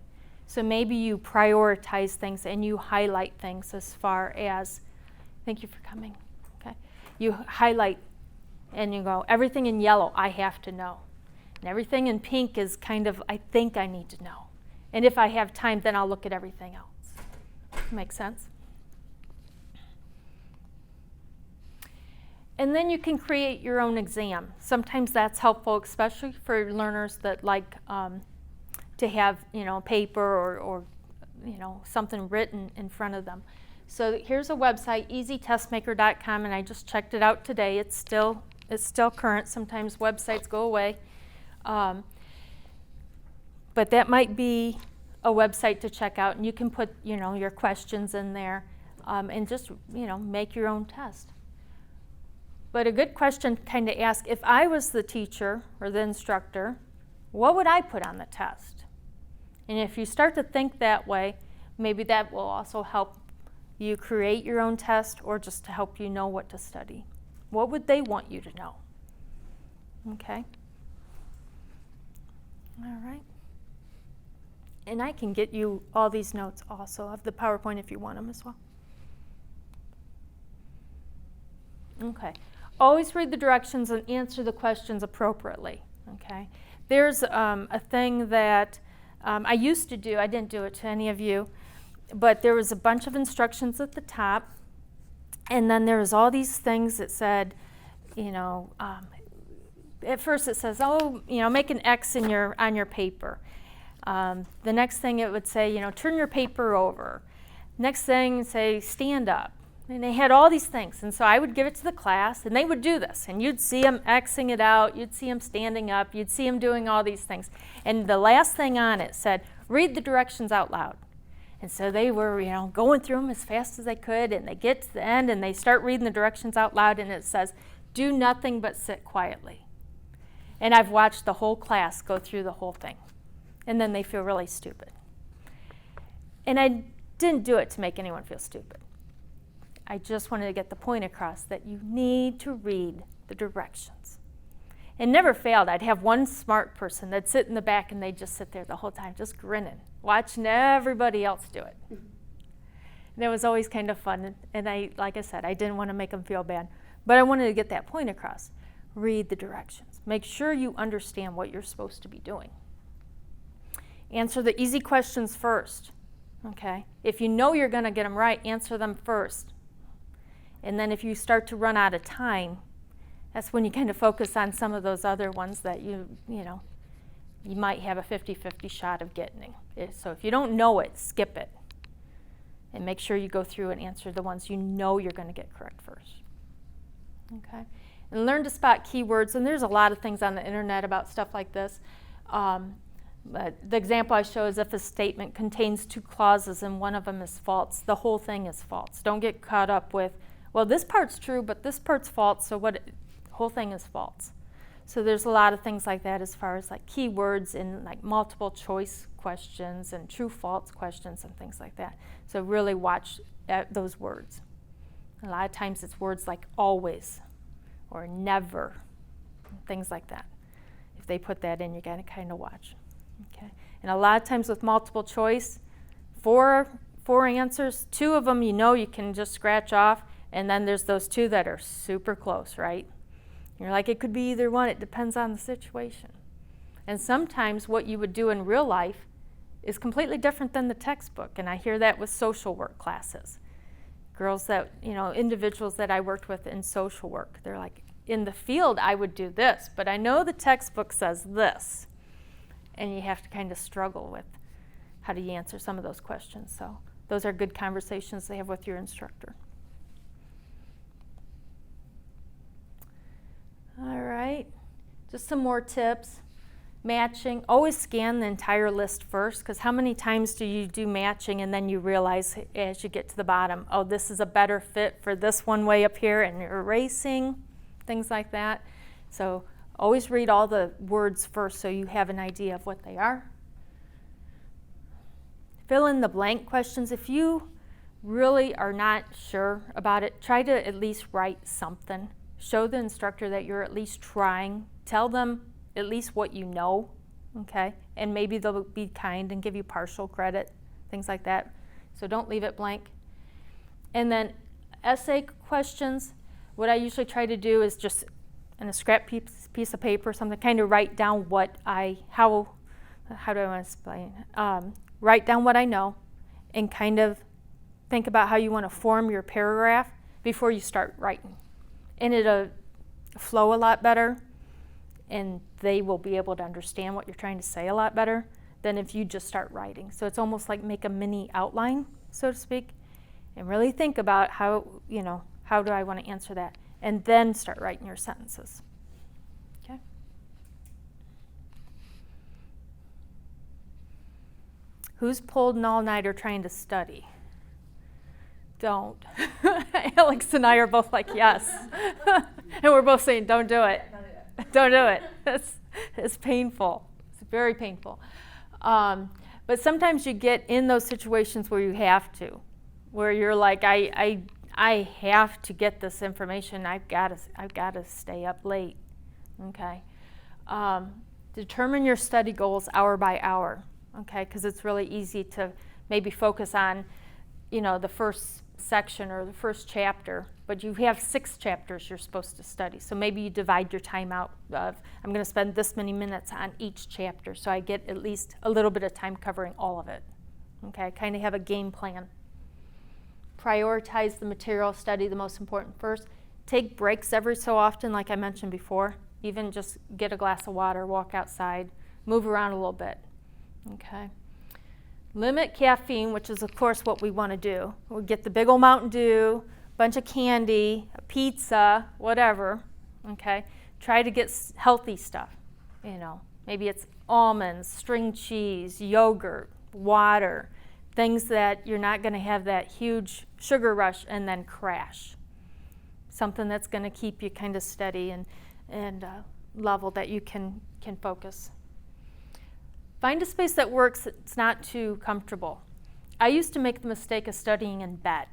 Speaker 1: So maybe you prioritize things and you highlight things as far as, thank you for coming, okay? You highlight and you go, everything in yellow I have to know. And everything in pink is kind of, I think I need to know. And if I have time, then I'll look at everything else. Make sense? And then you can create your own exam. Sometimes that's helpful, especially for learners that like to have, paper or something written in front of them. So here's a website, easytestmaker.com, and I just checked it out today. It's still current. Sometimes websites go away. But that might be a website to check out, and you can put, your questions in there, and just, make your own test. But a good question to kind of ask, if I was the teacher or the instructor, what would I put on the test? And if you start to think that way, maybe that will also help you create your own test, or just to help you know what to study. What would they want you to know? Okay? All right. And I can get you all these notes also of the PowerPoint if you want them as well. Okay. Always read the directions and answer the questions appropriately. Okay. There's a thing that I used to do. I didn't do it to any of you, but there was a bunch of instructions at the top, and then there was all these things that said, at first it says, make an X on your paper. The next thing it would say, turn your paper over. Next thing, say, stand up. And they had all these things. And so I would give it to the class, and they would do this. And you'd see them Xing it out. You'd see them standing up. You'd see them doing all these things. And the last thing on it said, read the directions out loud. And so they were, going through them as fast as they could. And they get to the end, and they start reading the directions out loud. And it says, do nothing but sit quietly. And I've watched the whole class go through the whole thing. And then they feel really stupid. And I didn't do it to make anyone feel stupid. I just wanted to get the point across that you need to read the directions. It never failed. I'd have one smart person that'd sit in the back, and they'd just sit there the whole time, just grinning, watching everybody else do it. And it was always kind of fun. And like I said, I didn't want to make them feel bad. But I wanted to get that point across. Read the directions. Make sure you understand what you're supposed to be doing. Answer the easy questions first. Okay? If you know you're going to get them right, answer them first. And then if you start to run out of time, that's when you kind of focus on some of those other ones that you might have a 50-50 shot of getting it. So if you don't know it, skip it. And make sure you go through and answer the ones you know you're going to get correct first. Okay? And learn to spot keywords. And there's a lot of things on the internet about stuff like this. But the example I show is if a statement contains two clauses and one of them is false, the whole thing is false. Don't get caught up with, well, this part's true, but this part's false, so the whole thing is false. So there's a lot of things like that as far as like keywords and like multiple choice questions and true false questions and things like that. So really watch those words. A lot of times it's words like always or never, things like that. If they put that in, you gotta kind of watch. Okay. And a lot of times with multiple choice, four answers, two of them you can just scratch off, and then there's those two that are super close, right? You're like, it could be either one. It depends on the situation. And sometimes what you would do in real life is completely different than the textbook. And I hear that with social work classes. Girls that, individuals that I worked with in social work, they're like, in the field I would do this, but I know the textbook says this. And you have to kind of struggle with how do you answer some of those questions. So those are good conversations to have with your instructor. All right, just some more tips. Matching, always scan the entire list first, because how many times do you do matching and then you realize as you get to the bottom, oh, this is a better fit for this one way up here, and you're erasing, things like that. So always read all the words first so you have an idea of what they are. Fill in the blank questions. If you really are not sure about it, try to at least write something. Show the instructor that you're at least trying. Tell them at least what you know, okay? And maybe they'll be kind and give you partial credit, things like that. So don't leave it blank. And then essay questions, what I usually try to do is just in a scrap piece of paper, something, kind of write down how do I want to explain? Write down what I know and kind of think about how you want to form your paragraph before you start writing. And it'll flow a lot better, and they will be able to understand what you're trying to say a lot better than if you just start writing. So it's almost like make a mini outline, so to speak, and really think about how do I want to answer that, and then start writing your sentences. Okay? Who's pulled an all-nighter trying to study? Don't. Alex and I are both like, yes. And we're both saying, don't do it. Don't do it. It's painful. It's very painful. But sometimes you get in those situations where you have to, where you're like, I have to get this information. I've got to stay up late. Okay. Determine your study goals hour by hour. Okay, because it's really easy to maybe focus on, the first section or the first chapter, but you have 6 chapters you're supposed to study. So maybe you divide your time out of, I'm going to spend this many minutes on each chapter, so I get at least a little bit of time covering all of it. Okay, kind of have a game plan. Prioritize the material, study the most important first. Take breaks every so often, like I mentioned before. Even just get a glass of water, walk outside, move around a little bit. Okay. Limit caffeine, which is of course what we want to do. We'll get the big old Mountain Dew, bunch of candy, a pizza, whatever. Okay. Try to get healthy stuff. Maybe it's almonds, string cheese, yogurt, water, things that you're not going to have that huge sugar rush and then crash. Something that's going to keep you kind of steady and level that you can focus. Find a space that works that's not too comfortable. I used to make the mistake of studying in bed.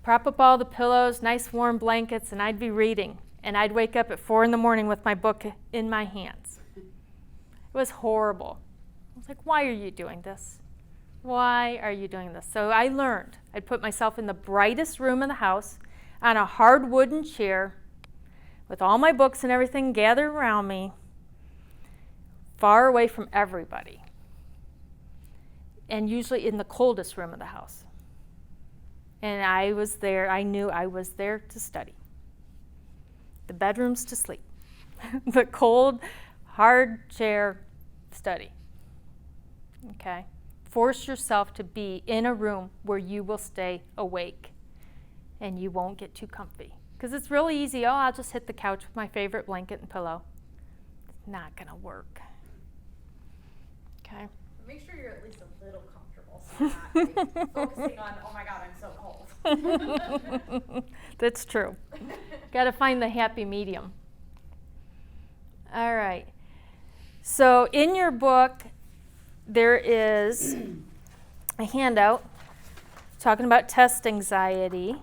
Speaker 1: Prop up all the pillows, nice warm blankets, and I'd be reading. And I'd wake up at 4 a.m. with my book in my hands. It was horrible. I was like, why are you doing this? Why are you doing this? So I learned. I'd put myself in the brightest room in the house on a hard wooden chair with all my books and everything gathered around me, far away from everybody, and usually in the coldest room of the house. And I was there, I knew I was there to study. The bedroom's to sleep. The cold, hard chair, study. Okay? Force yourself to be in a room where you will stay awake and you won't get too comfy. Because it's really easy, I'll just hit the couch with my favorite blanket and pillow. It's not gonna work. Okay.
Speaker 4: Make sure you're at least a little comfortable, so you're not like, focusing on, oh my God, I'm so cold.
Speaker 1: That's true. Got to find the happy medium. All right. So in your book, there is a handout talking about test anxiety.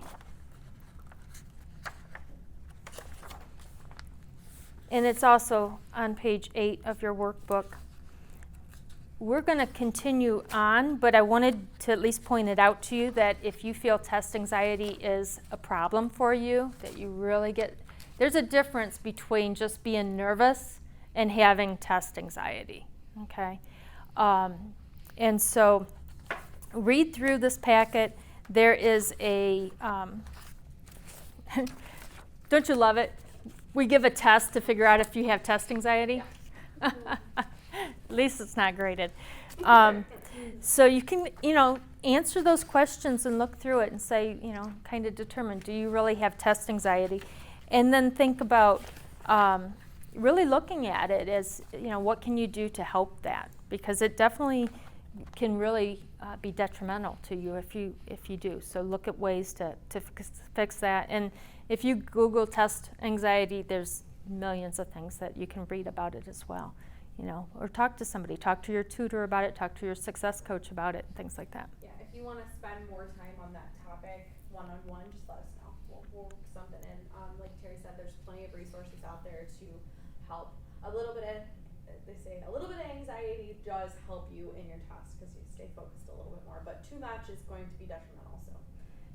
Speaker 1: And it's also on page 8 of your workbook. We're going to continue on, but I wanted to at least point it out to you that if you feel test anxiety is a problem for you, that you really there's a difference between just being nervous and having test anxiety, okay? And so read through this packet. There is a, don't you love it? We give a test to figure out if you have test anxiety. Yeah. At least it's not graded. So you can, answer those questions and look through it and say, kind of determine, do you really have test anxiety? And then think about really looking at it as, what can you do to help that? Because it definitely can really be detrimental to you if you do. So look at ways to fix that. And if you Google test anxiety, there's millions of things that you can read about it as well. Or talk to somebody, talk to your tutor about it, talk to your success coach about it, things like that.
Speaker 4: Yeah, if you want to spend more time on that topic one-on-one, just let us know. We'll work something in. Like Terry said, there's plenty of resources out there to help. A little bit of they say a little bit of anxiety does help you in your task because you stay focused a little bit more, but too much is going to be detrimental. So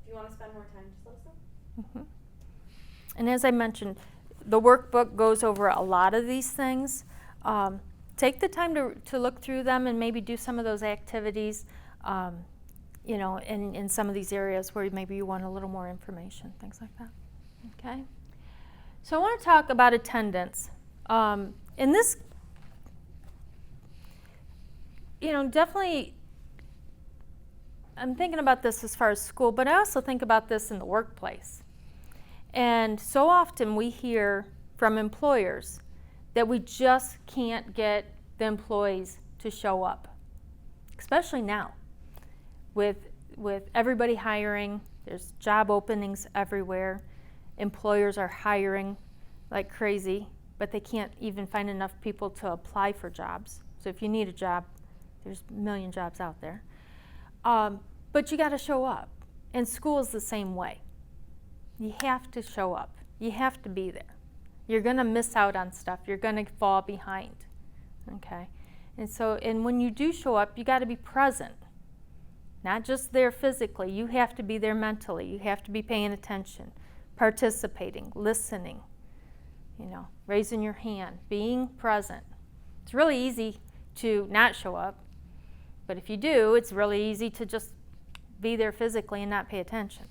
Speaker 4: if you want to spend more time, just let us know.
Speaker 1: Mhm. And as I mentioned, the workbook goes over a lot of these things. Take the time to look through them and maybe do some of those activities, you know, in some of these areas where maybe you want a little more information, things like that. Okay? So I want to talk about attendance. In this, you know, definitely, I'm thinking about this as far as school, but I also think about this in the workplace. And so often we hear from employers that we just can't get the employees to show up, especially now with everybody hiring. There's job openings everywhere. Employers are hiring like crazy, but they can't even find enough people to apply for jobs. So if you need a job, there's a million jobs out there. But you got to show up. And school is the same way. You have to show up. You have to be there. You're going to miss out on stuff. You're going to fall behind. Okay? And when you do show up, you got to be present. Not just there physically. You have to be there mentally. You have to be paying attention, participating, listening, you know, raising your hand, being present. It's really easy to not show up, but if you do, it's really easy to just be there physically and not pay attention.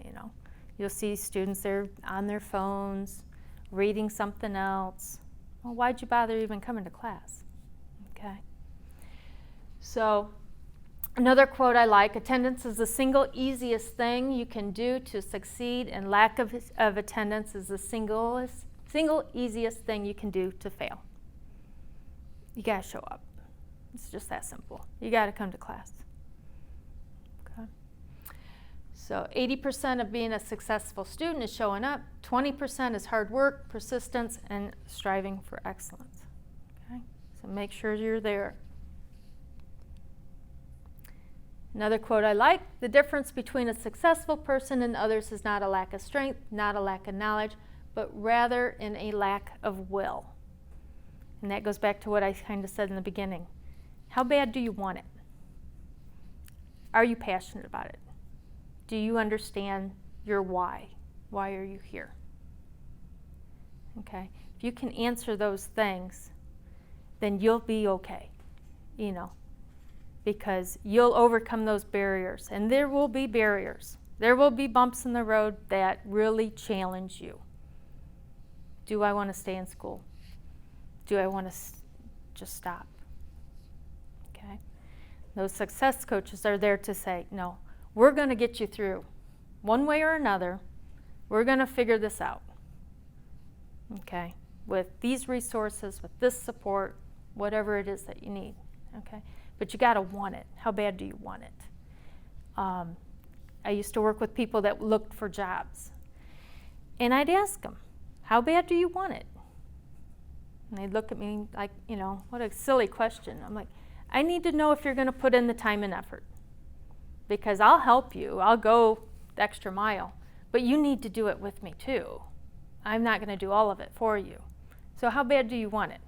Speaker 1: You know, you'll see students there on their phones, reading something else. Well, why'd you bother even coming to class? Okay. So, another quote I like: attendance is the single easiest thing you can do to succeed, and lack of attendance is the single easiest thing you can do to fail. You gotta show up. It's just that simple. You gotta come to class. Okay. So 80% of being a successful student is showing up. 20% is hard work, persistence, and striving for excellence. Okay. So make sure you're there. Another quote I like: the difference between a successful person and others is not a lack of strength, not a lack of knowledge, but rather in a lack of will. And that goes back to what I kind of said in the beginning. How bad do you want it? Are you passionate about it? Do you understand your why? Why are you here? Okay. If you can answer those things, then you'll be okay, you know, because you'll overcome those barriers. And there will be barriers. There will be bumps in the road that really challenge you. Do I want to stay in school? Do I want to just stop? Okay. Those success coaches are there to say, no, we're going to get you through. One way or another, we're going to figure this out. Okay. With these resources, with this support, whatever it is that you need. Okay. But you got to want it. How bad do you want it? I used to work with people that looked for jobs. And I'd ask them, how bad do you want it? And they'd look at me like, you know, what a silly question. I'm like, I need to know if you're going to put in the time and effort. Because I'll help you. I'll go the extra mile. But you need to do it with me too. I'm not going to do all of it for you. So how bad do you want it?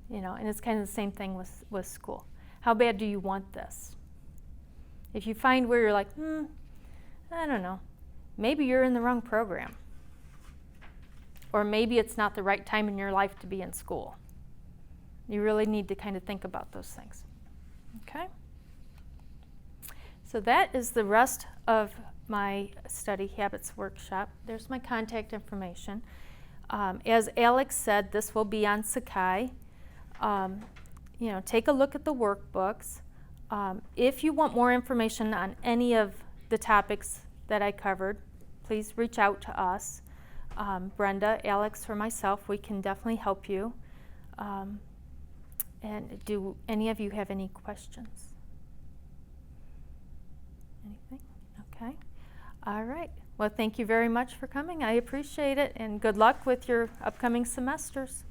Speaker 1: You know, and it's kind of the same thing with school. How bad do you want this? If you find where you're like, I don't know, maybe you're in the wrong program. Or maybe it's not the right time in your life to be in school. You really need to kind of think about those things. Okay? So that is the rest of my study habits workshop. There's my contact information. As Alex said, this will be on Sakai. You know, take a look at the workbooks. If you want more information on any of the topics that I covered, please reach out to us. Brenda, Alex, or myself, we can definitely help you. And do any of you have any questions? Anything? Okay. All right. Well, thank you very much for coming. I appreciate it, and good luck with your upcoming semesters.